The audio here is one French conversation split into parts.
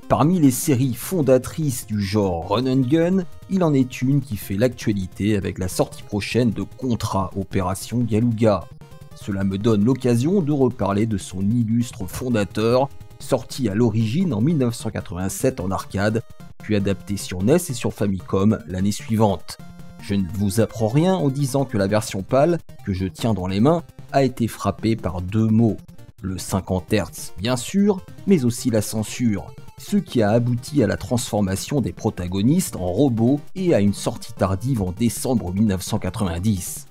Parmi les séries fondatrices du genre Run and Gun, il en est une qui fait l'actualité avec la sortie prochaine de Contra Opération Galuga. Cela me donne l'occasion de reparler de son illustre fondateur, sorti à l'origine en 1987 en arcade, puis adapté sur NES et sur Famicom l'année suivante. Je ne vous apprends rien en disant que la version PAL, que je tiens dans les mains, a été frappée par deux maux. Le 50 Hz bien sûr, mais aussi la censure. Ce qui a abouti à la transformation des protagonistes en robots et à une sortie tardive en décembre 1990.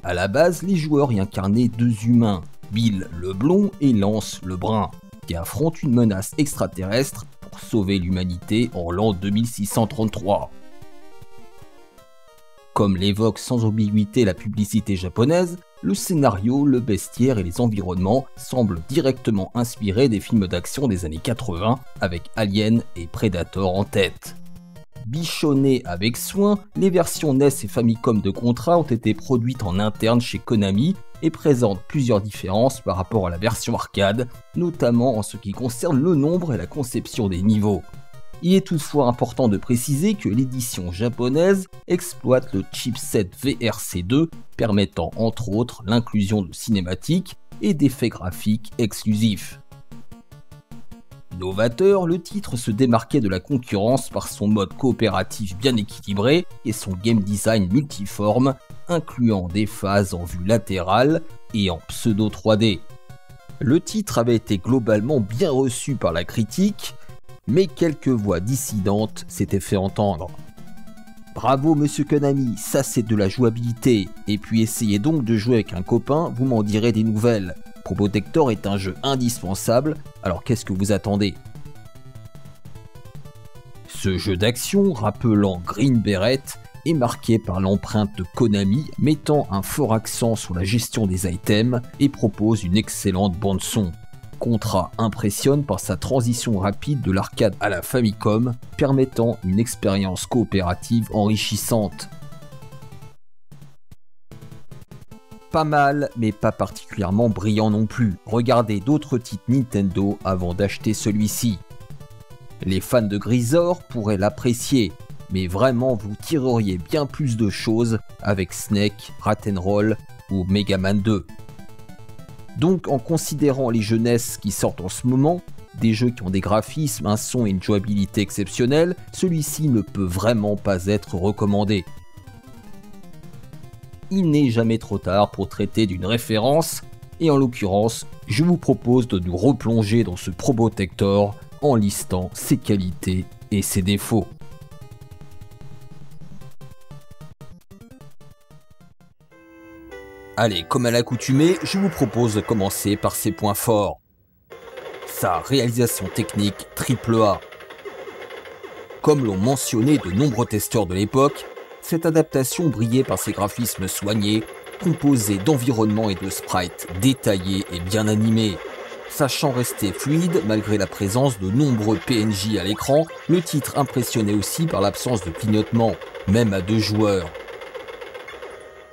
A la base, les joueurs y incarnaient deux humains, Bill le blond et Lance le brun, qui affrontent une menace extraterrestre pour sauver l'humanité en l'an 2633. Comme l'évoque sans ambiguïté la publicité japonaise, le scénario, le bestiaire et les environnements semblent directement inspirés des films d'action des années 80 avec Alien et Predator en tête. Bichonnées avec soin, les versions NES et Famicom de Contra ont été produites en interne chez Konami et présentent plusieurs différences par rapport à la version arcade, notamment en ce qui concerne le nombre et la conception des niveaux. Il est toutefois important de préciser que l'édition japonaise exploite le chipset VRC2 permettant entre autres l'inclusion de cinématiques et d'effets graphiques exclusifs. Novateur, le titre se démarquait de la concurrence par son mode coopératif bien équilibré et son game design multiforme, incluant des phases en vue latérale et en pseudo 3D. Le titre avait été globalement bien reçu par la critique, mais quelques voix dissidentes s'étaient fait entendre. Bravo monsieur Konami, ça c'est de la jouabilité, et puis essayez donc de jouer avec un copain, vous m'en direz des nouvelles. Probotector est un jeu indispensable, alors qu'est-ce que vous attendez? Ce jeu d'action, rappelant Green Beret, est marqué par l'empreinte de Konami, mettant un fort accent sur la gestion des items et propose une excellente bande-son. Contra impressionne par sa transition rapide de l'arcade à la Famicom, permettant une expérience coopérative enrichissante. Pas mal, mais pas particulièrement brillant non plus. Regardez d'autres titres Nintendo avant d'acheter celui-ci. Les fans de Grisor pourraient l'apprécier, mais vraiment vous tireriez bien plus de choses avec Snake, Rock'n'Roll ou Mega Man 2. Donc en considérant les jeunesses qui sortent en ce moment, des jeux qui ont des graphismes, un son et une jouabilité exceptionnels, celui-ci ne peut vraiment pas être recommandé. Il n'est jamais trop tard pour traiter d'une référence, et en l'occurrence, je vous propose de nous replonger dans ce Probotector en listant ses qualités et ses défauts. Allez, comme à l'accoutumée, je vous propose de commencer par ses points forts. Sa réalisation technique AAA. Comme l'ont mentionné de nombreux testeurs de l'époque, cette adaptation brillait par ses graphismes soignés, composés d'environnements et de sprites détaillés et bien animés. Sachant rester fluide malgré la présence de nombreux PNJ à l'écran, le titre impressionnait aussi par l'absence de clignotement, même à 2 joueurs.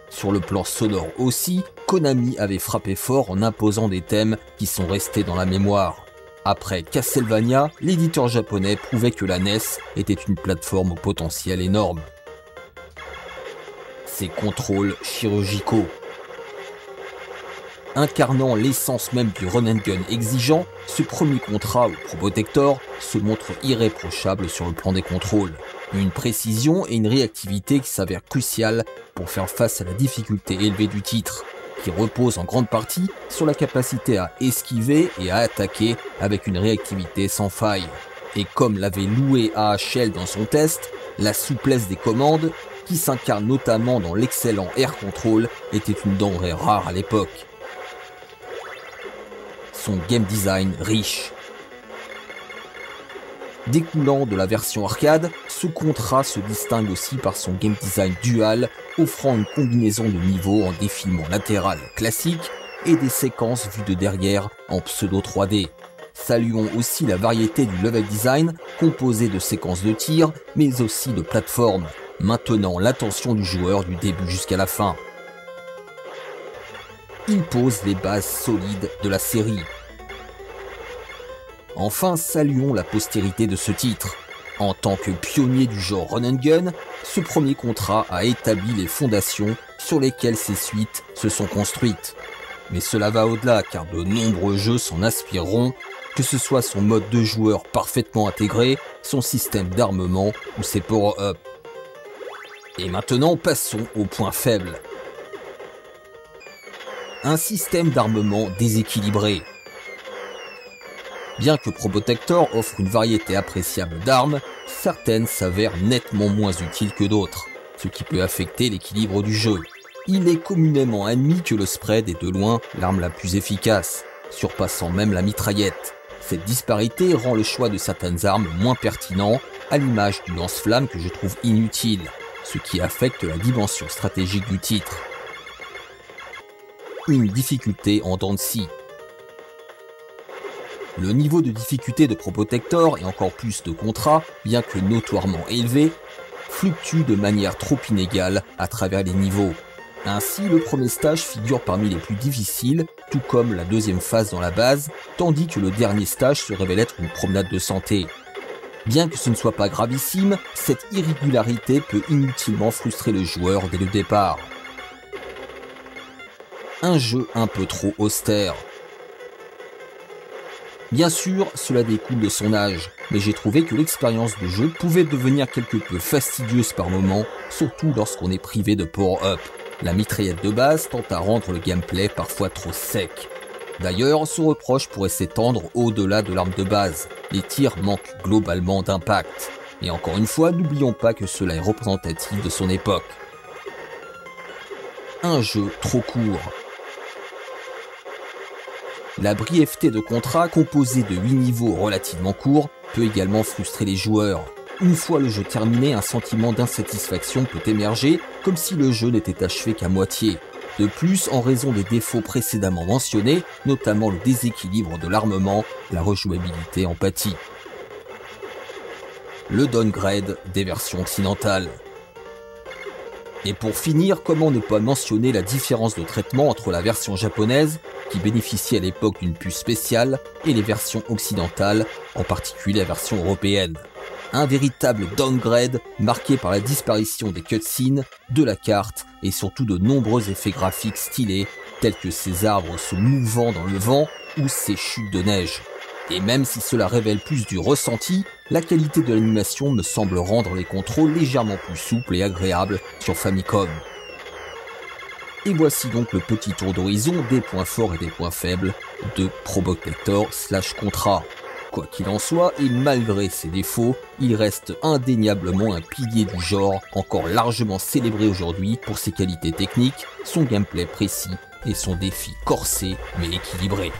Sur le plan sonore aussi, Konami avait frappé fort en imposant des thèmes qui sont restés dans la mémoire. Après Castlevania, l'éditeur japonais prouvait que la NES était une plateforme au potentiel énorme. Ses contrôles chirurgicaux. Incarnant l'essence même du run and gun exigeant, ce premier Contra, ou Probotector, se montre irréprochable sur le plan des contrôles. Une précision et une réactivité qui s'avèrent cruciales pour faire face à la difficulté élevée du titre, qui repose en grande partie sur la capacité à esquiver et à attaquer avec une réactivité sans faille. Et comme l'avait loué AHL dans son test, la souplesse des commandes, qui s'incarne notamment dans l'excellent Air Control, était une denrée rare à l'époque. Son game design riche. Découlant de la version arcade, ce Contra se distingue aussi par son game design dual, offrant une combinaison de niveaux en défilement latéral classique et des séquences vues de derrière en pseudo 3D. Saluons aussi la variété du level design, composé de séquences de tir, mais aussi de plateformes, maintenant l'attention du joueur du début jusqu'à la fin. il pose les bases solides de la série. Enfin, saluons la postérité de ce titre. En tant que pionnier du genre run and gun, ce premier Contra a établi les fondations sur lesquelles ses suites se sont construites. Mais cela va au-delà car de nombreux jeux s'en inspireront, que ce soit son mode de joueur parfaitement intégré, son système d'armement ou ses power-ups. Et maintenant, passons au point faible. Un système d'armement déséquilibré. Bien que Probotector offre une variété appréciable d'armes, certaines s'avèrent nettement moins utiles que d'autres, ce qui peut affecter l'équilibre du jeu. Il est communément admis que le spread est de loin l'arme la plus efficace, surpassant même la mitraillette. Cette disparité rend le choix de certaines armes moins pertinent, à l'image du lance-flamme que je trouve inutile, ce qui affecte la dimension stratégique du titre. Une difficulté en dents de scie. Le niveau de difficulté de Probotector et encore plus de Contra, bien que notoirement élevé, fluctue de manière trop inégale à travers les niveaux. Ainsi, le premier stage figure parmi les plus difficiles, tout comme la deuxième phase dans la base, tandis que le dernier stage se révèle être une promenade de santé. Bien que ce ne soit pas gravissime, cette irrégularité peut inutilement frustrer le joueur dès le départ. Un jeu un peu trop austère. Bien sûr, cela découle de son âge, mais j'ai trouvé que l'expérience de jeu pouvait devenir quelque peu fastidieuse par moments, surtout lorsqu'on est privé de power-up. La mitraillette de base tend à rendre le gameplay parfois trop sec. D'ailleurs, ce reproche pourrait s'étendre au-delà de l'arme de base. Les tirs manquent globalement d'impact. Et encore une fois, n'oublions pas que cela est représentatif de son époque. Un jeu trop court. La brièveté de Contra, composée de 8 niveaux relativement courts, peut également frustrer les joueurs. Une fois le jeu terminé, un sentiment d'insatisfaction peut émerger, comme si le jeu n'était achevé qu'à moitié. De plus, en raison des défauts précédemment mentionnés, notamment le déséquilibre de l'armement, la rejouabilité en pâtit. Le downgrade des versions occidentales. Et pour finir, comment ne pas mentionner la différence de traitement entre la version japonaise, qui bénéficiait à l'époque d'une puce spéciale, et les versions occidentales, en particulier la version européenne. Un véritable downgrade marqué par la disparition des cutscenes, de la carte et surtout de nombreux effets graphiques stylés, tels que ces arbres se mouvant dans le vent ou ces chutes de neige. Et même si cela révèle plus du ressenti, la qualité de l'animation me semble rendre les contrôles légèrement plus souples et agréables sur Famicom. Et voici donc le petit tour d'horizon des points forts et des points faibles de Probotector/Contra. Quoi qu'il en soit, et malgré ses défauts, il reste indéniablement un pilier du genre, encore largement célébré aujourd'hui pour ses qualités techniques, son gameplay précis et son défi corsé mais équilibré.